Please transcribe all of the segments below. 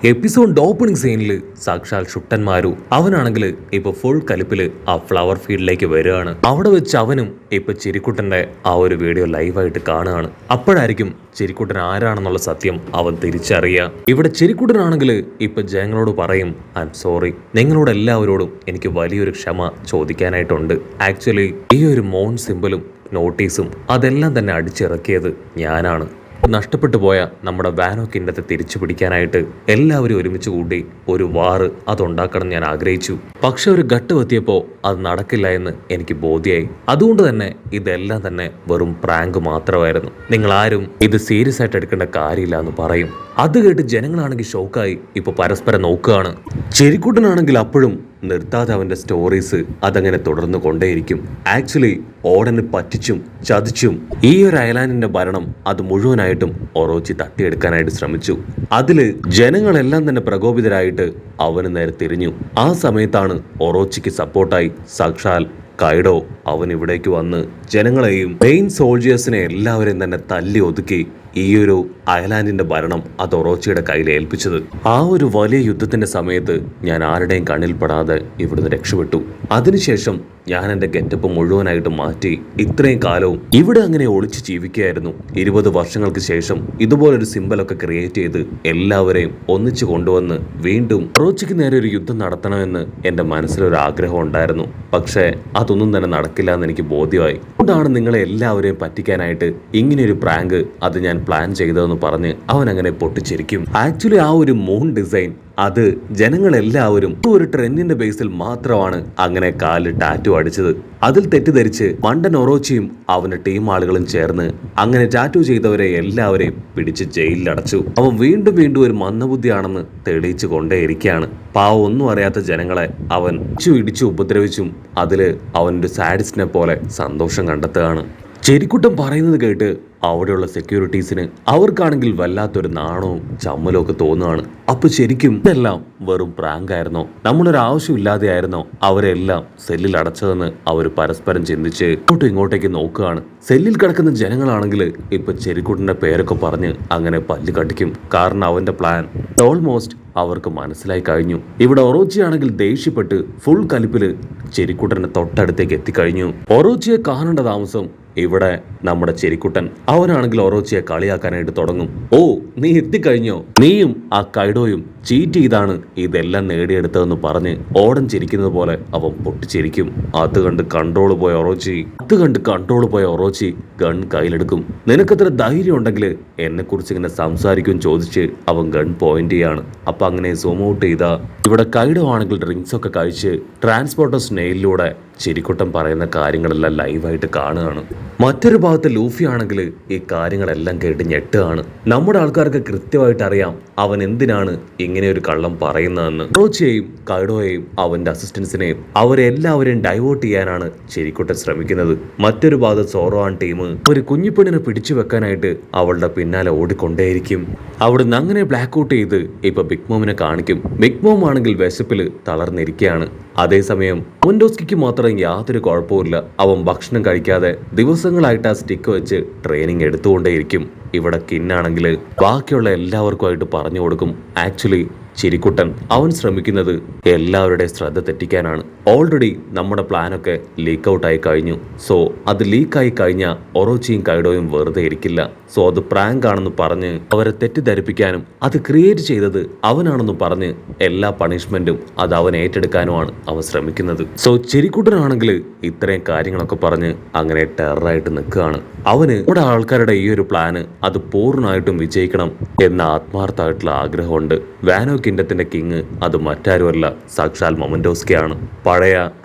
Episode opening സീനിൽ സാക്ഷാൽ ഷുട്ടന്മാരു അവനാണെങ്കിൽ ഇപ്പൊ ഫുൾ കലിപ്പില് ആ ഫ്ലവർ ഫീൽഡിലേക്ക് വരികയാണ്. അവിടെ വെച്ച് അവനും ഇപ്പൊ ചിരിക്കുട്ടന്റെ ആ ഒരു വീഡിയോ ലൈവായിട്ട് കാണുകയാണ്. അപ്പോഴായിരിക്കും ചിരിക്കുട്ടൻ ആരാണെന്നുള്ള സത്യം അവൻ തിരിച്ചറിയുക. ഇവിടെ ചിരിക്കുട്ടനാണെങ്കിൽ ഇപ്പൊ ജനങ്ങളോട് പറയും, ഐ എം സോറി, നിങ്ങളോട് എല്ലാവരോടും എനിക്ക് വലിയൊരു ക്ഷമ ചോദിക്കാനായിട്ടുണ്ട്. ആക്ച്വലി ഈ ഒരു മോൺ സിമ്പിളും നോട്ടീസും അതെല്ലാം തന്നെ അടിച്ചിറക്കിയത് ഞാനാണ്. നഷ്ടപ്പെട്ടു പോയ നമ്മുടെ വാനോ കിൻഡത്തെ തിരിച്ചു പിടിക്കാനായിട്ട് എല്ലാവരും ഒരുമിച്ച് കൂടി ഒരു വാറ് അതുണ്ടാക്കണം ഞാൻ ആഗ്രഹിച്ചു. പക്ഷെ ഒരു ഘട്ടം എത്തിയപ്പോൾ അത് നടക്കില്ല എന്ന് എനിക്ക് ബോധ്യമായി. അതുകൊണ്ട് തന്നെ ഇതെല്ലാം തന്നെ വെറും പ്രാങ്ക് മാത്രമായിരുന്നു, നിങ്ങൾ ആരും ഇത് സീരിയസ് ആയിട്ട് എടുക്കേണ്ട കാര്യമില്ല എന്ന് പറയും. അത് കേട്ട് ജനങ്ങളാണെങ്കിൽ ഷോക്കായി ഇപ്പൊ പരസ്പരം നോക്കുകയാണ്. ചെരിക്കുട്ടനാണെങ്കിൽ അപ്പോഴും നിർത്താതെ അവന്റെ സ്റ്റോറീസ് അതങ്ങനെ തുടർന്നു കൊണ്ടേയിരിക്കും. ആക്ച്വലി ഓടനെ പറ്റിച്ചും ചതിച്ചും ഈ ഒരു ഐലാൻഡിന്റെ ഭരണം അത് മുഴുവനായിട്ടും ഒറോച്ചി തട്ടിയെടുക്കാനായിട്ട് ശ്രമിച്ചു. അതില് ജനങ്ങളെല്ലാം തന്നെ പ്രകോപിതരായിട്ട് അവന് നേരെ തിരിഞ്ഞു. ആ സമയത്താണ് ഒറോച്ചിക്ക് സപ്പോർട്ടായി സാക്ഷാൽ കൈഡോ അവൻ ഇവിടേക്ക് വന്ന് ജനങ്ങളെയും മെയിൻ സോൾജിയേഴ്സിനെ എല്ലാവരെയും തന്നെ തല്ലി ഒതുക്കി ഈ ഒരു അയർലാൻഡിന്റെ ഭരണം അത് ഒറോച്ചിയുടെ കയ്യിൽ ഏൽപ്പിച്ചത്. ആ ഒരു വലിയ യുദ്ധത്തിന്റെ സമയത്ത് ഞാൻ ആരുടെയും കണ്ണിൽപ്പെടാതെ ഇവിടുന്ന് രക്ഷപ്പെട്ടു. അതിനുശേഷം ഞാൻ എൻ്റെ ഗെറ്റപ്പ് മുഴുവനായിട്ട് മാറ്റി ഇത്രയും കാലവും ഇവിടെ അങ്ങനെ ഒളിച്ച് ജീവിക്കുകയായിരുന്നു. 20 വർഷങ്ങൾക്ക് ശേഷം ഇതുപോലൊരു സിമ്പലൊക്കെ ക്രിയേറ്റ് ചെയ്ത് എല്ലാവരെയും ഒന്നിച്ചു കൊണ്ടുവന്ന് വീണ്ടും ഒറോച്ചിക്ക് നേരെ ഒരു യുദ്ധം നടത്തണമെന്ന് എൻ്റെ മനസ്സിലൊരു ആഗ്രഹം ഉണ്ടായിരുന്നു. പക്ഷേ അതൊന്നും തന്നെ നടക്കില്ല എന്ന് എനിക്ക് ബോധ്യമായി. അതുകൊണ്ടാണ് നിങ്ങളെ എല്ലാവരെയും പറ്റിക്കാനായിട്ട് ഇങ്ങനെയൊരു പ്രാങ്ക് അത് ഞാൻ പ്ലാൻ ചെയ്തതെന്ന് പറഞ്ഞ് അവൻ അങ്ങനെ പൊട്ടിച്ചിരിക്കും. ആക്ച്വലി ആ ഒരു മൂൺ ഡിസൈൻ അത് ജനങ്ങളെല്ലാവരും ഒരു ട്രെൻഡിന്റെ ബേസിൽ മാത്രമാണ് അങ്ങനെ കാലിൽ ടാറ്റു അടിച്ചത്. അതിൽ തെറ്റിദ്ധരിച്ച് മണ്ടൻ ഒറോച്ചിയും അവന്റെ ടീം ആളുകളും ചേർന്ന് അങ്ങനെ ടാറ്റു ചെയ്തവരെ എല്ലാവരെയും പിടിച്ച് ജയിലിലടച്ചു. അവൻ വീണ്ടും വീണ്ടും ഒരു മന്ദബുദ്ധിയാണെന്ന് തെളിയിച്ചു കൊണ്ടേയിരിക്കുകയാണ്. പാവം ഒന്നും അറിയാത്ത ജനങ്ങളെ അവൻ ഇടിച്ചു ഉപദ്രവിച്ചും അതില് അവനൊരു സാഡിസ്റ്റിനെ പോലെ സന്തോഷം കണ്ടെത്തുകയാണ്. ചെരിക്കുട്ടൻ പറയുന്നത് കേട്ട് അവിടെയുള്ള സെക്യൂരിറ്റീസിന് അവർക്കാണെങ്കിൽ വല്ലാത്തൊരു നാണവും ചമ്മലും ഒക്കെ തോന്നുകയാണ്. അപ്പൊ ശരിക്കും ഇതെല്ലാം വെറും പ്രാങ്ക് ആയിരുന്നോ, നമ്മളൊരു ആവശ്യമില്ലാതെ ആയിരുന്നോ അവരെല്ലാം സെല്ലിൽ അടച്ചതെന്ന് അവർ പരസ്പരം ചിന്തിച്ച് ഇങ്ങോട്ടേക്ക് നോക്കുകയാണ്. സെല്ലിൽ കിടക്കുന്ന ജനങ്ങളാണെങ്കിൽ ഇപ്പൊ ചെരിക്കുട്ടന്റെ പേരൊക്കെ പറഞ്ഞ് അങ്ങനെ പല്ല് കടിക്കും. കാരണം അവന്റെ പ്ലാൻ ഓൾമോസ്റ്റ് അവർക്ക് മനസ്സിലായി കഴിഞ്ഞു. ഇവിടെ ഒറോച്ചി ആണെങ്കിൽ ദേഷ്യപ്പെട്ട് ഫുൾ കലിപ്പില് ചെരിക്കുട്ടന്റെ തൊട്ടടുത്തേക്ക് എത്തിക്കഴിഞ്ഞു. ഒറോച്ചിയെ കാണേണ്ട താമസം ഇവിടെ നമ്മുടെ ചെരിക്കുട്ടൻ അവനാണെങ്കിൽ ഒറോച്ചിയെ കളിയാക്കാനായിട്ട് തുടങ്ങും. ഓ, നീ എത്തിക്കഴിഞ്ഞോ, നീയും ആ കൈഡോയും ചീറ്റ് ചെയ്താണ് ഇതെല്ലാം നേടിയെടുത്തതെന്ന് പറഞ്ഞ് ഓടൻ ചിരിക്കുന്നത് പോലെ അവൻ പൊട്ടിച്ചിരിക്കും. അത് കണ്ട് കൺട്രോൾ പോയ ഒറോച്ചി ഗൺ കയ്യിലെടുക്കും. നിനക്കത്ര ധൈര്യം ഉണ്ടെങ്കിൽ എന്നെ കുറിച്ച് ഇങ്ങനെ സംസാരിക്കും ചോദിച്ച് അവൻ ഗൺ പോയിന്റ് ചെയ്യാണ്. അപ്പൊ അങ്ങനെ സൂം ഔട്ട് ചെയ്ത ഇവിടെ കൈഡോ ആണെങ്കിൽ ഡ്രിങ്ക്സ് ഒക്കെ കഴിച്ച് ട്രാൻസ്പോർട്ടർ സ്നെയിലൂടെ ചെരിക്കുട്ടൻ പറയുന്ന കാര്യങ്ങളെല്ലാം ലൈവായിട്ട് കാണുകയാണ്. മറ്റൊരു ഭാഗത്ത് ലൂഫി ആണെങ്കിൽ ഈ കാര്യങ്ങളെല്ലാം കേട്ട് ഞെട്ടുകയാണ്. നമ്മുടെ ആൾക്കാർക്ക് കൃത്യമായിട്ട് അറിയാം അവൻ എന്തിനാണ് ഇങ്ങനെ ഒരു കള്ളം പറയുന്നതെന്ന്. റോച്ചിയെയും കൈഡോയെയും അവന്റെ അസിസ്റ്റൻസിനെയും അവരെല്ലാവരെയും ഡൈവേർട്ട് ചെയ്യാനാണ് ചെരിക്കുട്ടൻ ശ്രമിക്കുന്നത്. മറ്റൊരു ഭാഗത്ത് സോറോൺ ടീം ഒരു കുഞ്ഞിപ്പെണ്ണിനെ പിടിച്ചു വെക്കാനായിട്ട് അവളുടെ പിന്നാലെ ഓടിക്കൊണ്ടേയിരിക്കും. അവിടുന്ന് അങ്ങനെ ബ്ലാക്ക് ഔട്ട് ചെയ്ത് ഇപ്പൊ ബിഗ് മോമിനെ കാണിക്കും. ബിഗ് മോം ആണെങ്കിൽ വിശപ്പില് തളർന്നിരിക്കുകയാണ്. അതേസമയം മൊൻഡോസ്കിക്ക് മാത്രം യാതൊരു കുഴപ്പമില്ല. അവൻ ഭക്ഷണം കഴിക്കാതെ ദിവസങ്ങളായിട്ട് ആ സ്റ്റിക്ക് വെച്ച് ട്രെയിനിങ് എടുത്തുകൊണ്ടേയിരിക്കും. ഇവിടെ കിന്നാണെങ്കിൽ ബാക്കിയുള്ള എല്ലാവർക്കുമായിട്ട് പറഞ്ഞു കൊടുക്കും. ആക്ച്വലി ചിരിക്കുട്ടൻ അവൻ ശ്രമിക്കുന്നത് എല്ലാവരുടെയും ശ്രദ്ധ തെറ്റിക്കാനാണ്. ഓൾറെഡി നമ്മുടെ പ്ലാനൊക്കെ ലീക്ക് ഔട്ട് ആയി കഴിഞ്ഞു. സോ അത് ലീക്കായി കഴിഞ്ഞാൽ ഒറോച്ചിയും കൈഡോയും വെറുതെ ഇരിക്കില്ല. സോ അത് പ്രാങ്ക് ആണെന്ന് പറഞ്ഞ് അവരെ തെറ്റിദ്ധരിപ്പിക്കാനും അത് ക്രിയേറ്റ് ചെയ്തത് അവനാണെന്ന് പറഞ്ഞ് എല്ലാ പണിഷ്മെന്റും അത് അവൻ ഏറ്റെടുക്കാനുമാണ് അവൻ ശ്രമിക്കുന്നത്. സോ ചിരിക്കുട്ടനാണെങ്കിൽ ഇത്രയും കാര്യങ്ങളൊക്കെ പറഞ്ഞ് അങ്ങനെ ടെററായിട്ട് നിൽക്കുകയാണ്. അവന് നമ്മുടെ ആൾക്കാരുടെ ഈ ഒരു പ്ലാന് അത് പൂർണ്ണമായിട്ടും വിജയിക്കണം എന്ന ആത്മാർത്ഥമായിട്ടുള്ള ആഗ്രഹമുണ്ട്. വാനോ കിൻഡത്തിന്റെ കിങ് അത് മറ്റാരുമല്ല, സാക്ഷാൽ മൊമൻഡോസ്കിയാണ്. പഴയ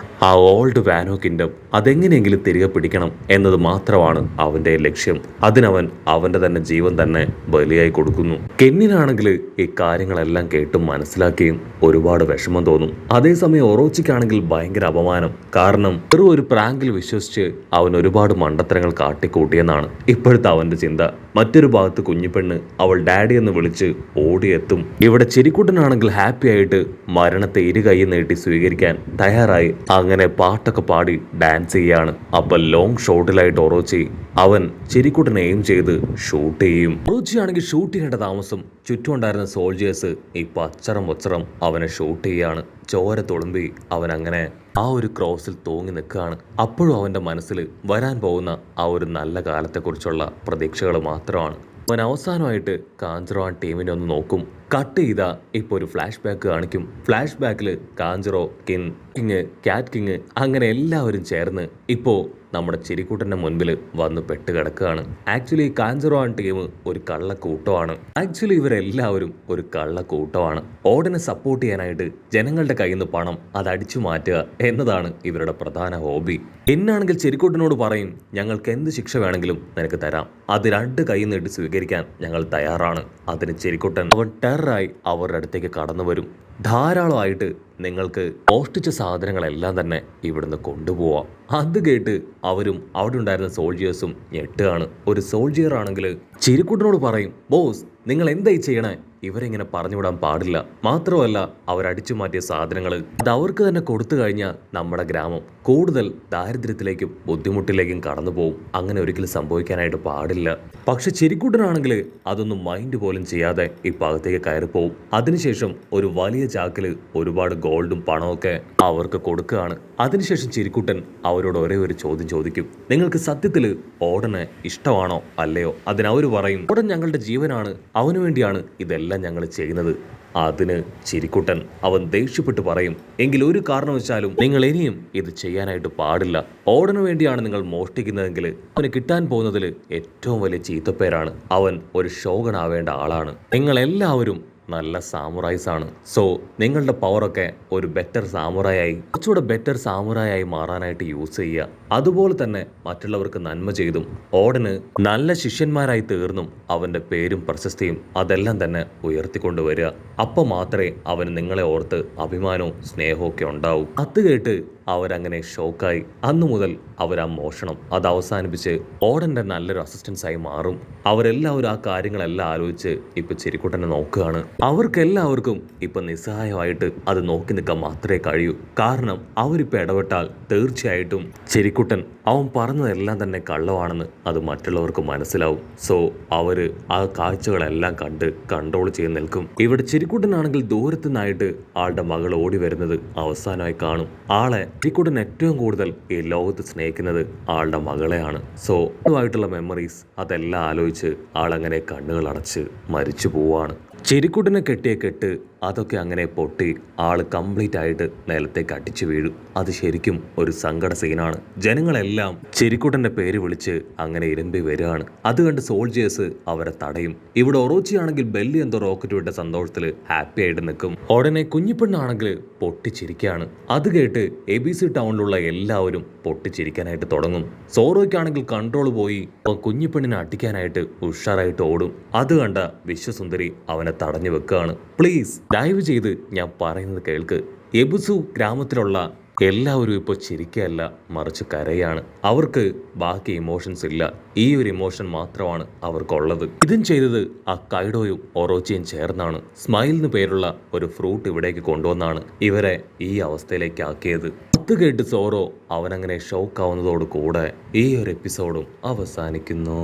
ആ ഓൾഡ് വാനോ കിൻഡം അതെങ്ങനെയെങ്കിലും തിരികെ പിടിക്കണം എന്നത് മാത്രമാണ് അവന്റെ ലക്ഷ്യം. അതിനവൻ അവന്റെ തന്നെ ജീവൻ തന്നെ ബലിയായി കൊടുക്കുന്നു. കെന്നിനാണെങ്കിൽ ഈ കാര്യങ്ങളെല്ലാം കേട്ടും മനസ്സിലാക്കിയും ഒരുപാട് വിഷമം തോന്നും. അതേസമയം ഒറോച്ചിക്കാണെങ്കിൽ ഭയങ്കര അപമാനം. കാരണം വെറും ഒരു പ്രാങ്കിൽ വിശ്വസിച്ച് അവൻ ഒരുപാട് മണ്ടത്തരങ്ങൾ കാട്ടിക്കൂട്ടിയെന്നാണ് ഇപ്പോഴത്തെ അവന്റെ ചിന്ത. മറ്റൊരു ഭാഗത്ത് കുഞ്ഞിപ്പെണ്ണ് അവൾ ഡാഡി എന്ന് വിളിച്ച് ഓടിയെത്തും. ഇവിടെ ചെരിക്കുട്ടനാണെങ്കിൽ ഹാപ്പി ആയിട്ട് മരണത്തെ ഇരു കൈ നീട്ടി സ്വീകരിക്കാൻ തയ്യാറായി അങ്ങനെ പാട്ടൊക്കെ പാടി ഡാൻസ് ഡാൻസ് ചെയ്യാണ്. അപ്പൊ ലോങ് ഷോട്ടിലായിട്ട് ഒറോച്ചി അവൻ ചിരിക്കുട്ടനെ എയിം ചെയ്ത് ഷൂട്ട് ചെയ്യും. ഒറോച്ചി ആണെങ്കിൽ ഷൂട്ട് ചെയ്യേണ്ട താമസം ചുറ്റും ഉണ്ടായിരുന്ന സോൾജേഴ്സ് ഇപ്പൊ അച്ചറം അവനെ ഷൂട്ട് ചെയ്യാണ്. ചോര തുളുമ്പി അവൻ അങ്ങനെ ആ ഒരു ക്രോസിൽ തൂങ്ങി നിൽക്കുകയാണ്. അപ്പോഴും അവന്റെ മനസ്സിൽ വരാൻ പോകുന്ന ആ ഒരു നല്ല കാലത്തെക്കുറിച്ചുള്ള പ്രതീക്ഷകൾ മാത്രമാണ്. അവൻ അവസാനമായിട്ട് കാഞ്ചറോ ആ ടീമിനെ ഒന്ന് നോക്കും. കട്ട് ചെയ്ത ഇപ്പോൾ ഒരു ഫ്ലാഷ് ബാക്ക് കാണിക്കും. ഫ്ലാഷ് ബാക്കിൽ കാഞ്ചറോ, കിങ്, ക്യാറ്റ് കിങ് അങ്ങനെ എല്ലാവരും ചേർന്ന് ഇപ്പോൾ നമ്മുടെ ചിരിക്കൂട്ടന്റെ മുൻപിൽ വന്ന് പെട്ട് കിടക്കുകയാണ്. ആക്ച്വലി കാഞ്ചറോ ആൻഡ് ടീം ഒരു കള്ളക്കൂട്ടമാണ്. ആക്ച്വലി ഇവരെല്ലാവരും ഒരു കള്ളക്കൂട്ടമാണ്. ഓടനെ സപ്പോർട്ട് ചെയ്യാനായിട്ട് ജനങ്ങളുടെ കയ്യിൽ നിന്ന് പണം അത് അടിച്ചു മാറ്റുക എന്നതാണ് ഇവരുടെ പ്രധാന ഹോബി. എന്നാണെങ്കിൽ ചിരിക്കൂട്ടനോട് പറയും, ഞങ്ങൾക്ക് എന്ത് ശിക്ഷ വേണമെങ്കിലും നിനക്ക് തരാം, അത് രണ്ട് കൈ നീട്ടി സ്വീകരിക്കാൻ ഞങ്ങൾ തയ്യാറാണ്. അതിന് ചിരിക്കൂട്ടൻ അവൻ ടെററായി അവരുടെ അടുത്തേക്ക് കടന്നു വരും. ധാരാളമായിട്ട് നിങ്ങൾക്ക് മോഷ്ടിച്ച സാധനങ്ങളെല്ലാം തന്നെ ഇവിടുന്ന് കൊണ്ടുപോവാം. അത് കേട്ട് അവരും അവിടെ ഉണ്ടായിരുന്ന സോൾജിയേഴ്സും ഞെട്ടുകയാണ്. ഒരു സോൾജിയർ ആണെങ്കിൽ ചിരിക്കുട്ടനോട് പറയും, ബോസ് നിങ്ങൾ എന്തായി ചെയ്യണേ, ഇവരെങ്ങനെ പറഞ്ഞുവിടാൻ പാടില്ല. മാത്രമല്ല അവരടിച്ചു മാറ്റിയ സാധനങ്ങൾ അത് അവർക്ക് തന്നെ കൊടുത്തു കഴിഞ്ഞാൽ നമ്മുടെ ഗ്രാമം കൂടുതൽ ദാരിദ്ര്യത്തിലേക്കും ബുദ്ധിമുട്ടിലേക്കും കടന്നു പോകും. അങ്ങനെ ഒരിക്കലും സംഭവിക്കാനായിട്ട് പാടില്ല. പക്ഷെ ചിരിക്കുട്ടനാണെങ്കിൽ അതൊന്നും മൈൻഡ് പോലും ചെയ്യാതെ ഇപ്പം അകത്തേക്ക് കയറിപ്പോവും. അതിനുശേഷം ഒരു വലിയ ചാക്കില് ഒരുപാട് ഗോൾഡും പണമൊക്കെ അവർക്ക് കൊടുക്കുകയാണ്. അതിനുശേഷം ചിരിക്കുട്ടൻ അവരോട് ഒരേ ഒരു ചോദ്യം ചോദിക്കും, നിങ്ങൾക്ക് സത്യത്തിൽ ഓടനെ ഇഷ്ടമാണോ അല്ലയോ? അതിനവർ പറയും, ഓടൻ ഞങ്ങളുടെ ജീവനാണ്, അവനു വേണ്ടിയാണ് ഇതെല്ലാം ഞങ്ങൾ ചെയ്യുന്നത്. അതിന് ചിരിക്കുട്ടൻ അവൻ ദേഷ്യപ്പെട്ട് പറയും, എങ്കിൽ ഒരു കാരണവശാലും നിങ്ങൾ ഇനിയും ഇത് ചെയ്യാനായിട്ട് പാടില്ല. ഓടനു വേണ്ടിയാണ് നിങ്ങൾ മോഷ്ടിക്കുന്നതെങ്കിൽ അവന് കിട്ടാൻ പോകുന്നതിൽ ഏറ്റവും വലിയ ചീത്തപ്പേരാണ്. അവൻ ഒരു ഷോഗനാവേണ്ട ആളാണ്. നിങ്ങളെല്ലാവരും നല്ല സാമുറായിസ് ആണ്. സോ നിങ്ങളുടെ പവറൊക്കെ ഒരു ബെറ്റർ സാമുറായി, കുറച്ചുകൂടെ ബെറ്റർ സാമുറായി മാറാനായിട്ട് യൂസ് ചെയ്യുക. അതുപോലെ തന്നെ മറ്റുള്ളവർക്ക് നന്മ ചെയ്തും ഓടന് നല്ല ശിഷ്യന്മാരായി തീർന്നും അവന്റെ പേരും പ്രശസ്തിയും അതെല്ലാം തന്നെ ഉയർത്തിക്കൊണ്ടുവരിക. അപ്പോൾ മാത്രമേ അവന് നിങ്ങളെ ഓർത്ത് അഭിമാനവും സ്നേഹവും ഒക്കെ ഉണ്ടാവും. അത് കേട്ട് അവരങ്ങനെ ഷോക്കായി. അന്നു മുതൽ അവർ ആ മോഷണം അത് അവസാനിപ്പിച്ച് ഓടന്റെ നല്ലൊരു അസിസ്റ്റൻസായി മാറും. അവരെല്ലാവരും ആ കാര്യങ്ങളെല്ലാം ആലോചിച്ച് ഇപ്പൊ ചിരിക്കുട്ടനെ നോക്കുകയാണ്. അവർക്കെല്ലാവർക്കും ഇപ്പൊ നിസ്സഹായമായിട്ട് അത് നോക്കി നിൽക്കാൻ മാത്രമേ കഴിയൂ. കാരണം അവരിപ്പോൾ ഇടപെട്ടാൽ തീർച്ചയായിട്ടും ചിരിക്കുട്ടൻ അവൻ പറഞ്ഞതെല്ലാം തന്നെ കള്ളമാണെന്ന് അത് മറ്റുള്ളവർക്ക് മനസ്സിലാവും. സോ അവര് ആ കാഴ്ചകളെല്ലാം കണ്ട് കൺട്രോൾ ചെയ്ത് നിൽക്കും. ഇവിടെ ചിരിക്കുട്ടനാണെങ്കിൽ ദൂരത്തു നിന്നായിട്ട് ആളുടെ മകൾ ഓടി വരുന്നത് അവസാനമായി കാണും. ആളെ ചിരിക്കുട്ടൻ ഏറ്റവും കൂടുതൽ ഈ ലോകത്ത് സ്നേഹിക്കുന്നത് ആളുടെ മകളെയാണ്. സോ അതുമായിട്ടുള്ള മെമ്മറീസ് അതെല്ലാം ആലോചിച്ച് ആളങ്ങനെ കണ്ണുകൾ അടച്ച് മരിച്ചു പോവാണ്. ചിരിക്കുട്ടനെ കെട്ടിയ കെട്ട് അതൊക്കെ അങ്ങനെ പൊട്ടി ആള് കംപ്ലീറ്റ് ആയിട്ട് നിലത്തേക്ക് അടിച്ചു വീഴും. അത് ശരിക്കും ഒരു സങ്കട സീനാണ്. ജനങ്ങളെല്ലാം ചിരിക്കുട്ടന്റെ പേര് വിളിച്ച് അങ്ങനെ ഇരമ്പി വരികയാണ്. അത് കണ്ട് സോൾജേഴ്സ് അവരെ തടയും. ഇവിടെ ഒറോച്ചി ആണെങ്കിൽ ബെല്ലി എന്തോ റോക്കറ്റ് വിട്ട സന്തോഷത്തിൽ ഹാപ്പി ആയിട്ട് നിൽക്കും. ഉടനെ കുഞ്ഞിപ്പെണ്ണാണെങ്കിൽ പൊട്ടിച്ചിരിക്കുകയാണ്. അത് കേട്ട് ABC ടൗണിലുള്ള എല്ലാവരും പൊട്ടിച്ചിരിക്കാനായിട്ട് തുടങ്ങും. സോറോയ്ക്കാണെങ്കിൽ കൺട്രോൾ പോയി കുഞ്ഞിപ്പെണ്ണിനെ അടിക്കാനായിട്ട് ഉഷാറായിട്ട് ഓടും. അത് കണ്ട വിശ്വസുന്ദരി അവനെ തടഞ്ഞു വെക്കുകയാണ്. പ്ലീസ് ദയവ് ചെയ്ത് ഞാൻ പറയുന്നത് കേൾക്ക്. എബുസു ഗ്രാമത്തിലുള്ള എല്ലാവരും ഇപ്പോൾ ചിരിക്കുകയല്ല, മറിച്ച് കരയാണ്. അവർക്ക് ബാക്കി ഇമോഷൻസ് ഇല്ല. ഈ ഒരു ഇമോഷൻ മാത്രമാണ് അവർക്കുള്ളത്. ഇതും ചെയ്തത് ആ കൈഡോയും ഒറോച്ചിയും ചേർന്നാണ്. സ്മൈൽ എന്ന് പേരുള്ള ഒരു ഫ്രൂട്ട് ഇവിടേക്ക് കൊണ്ടുവന്നാണ് ഇവരെ ഈ അവസ്ഥയിലേക്ക് ആക്കിയത്. അത് കേട്ട് സോറോ അവനങ്ങനെ ഷോക്ക് ആവുന്നതോട് കൂടെ ഈ ഒരു എപ്പിസോഡും അവസാനിക്കുന്നു.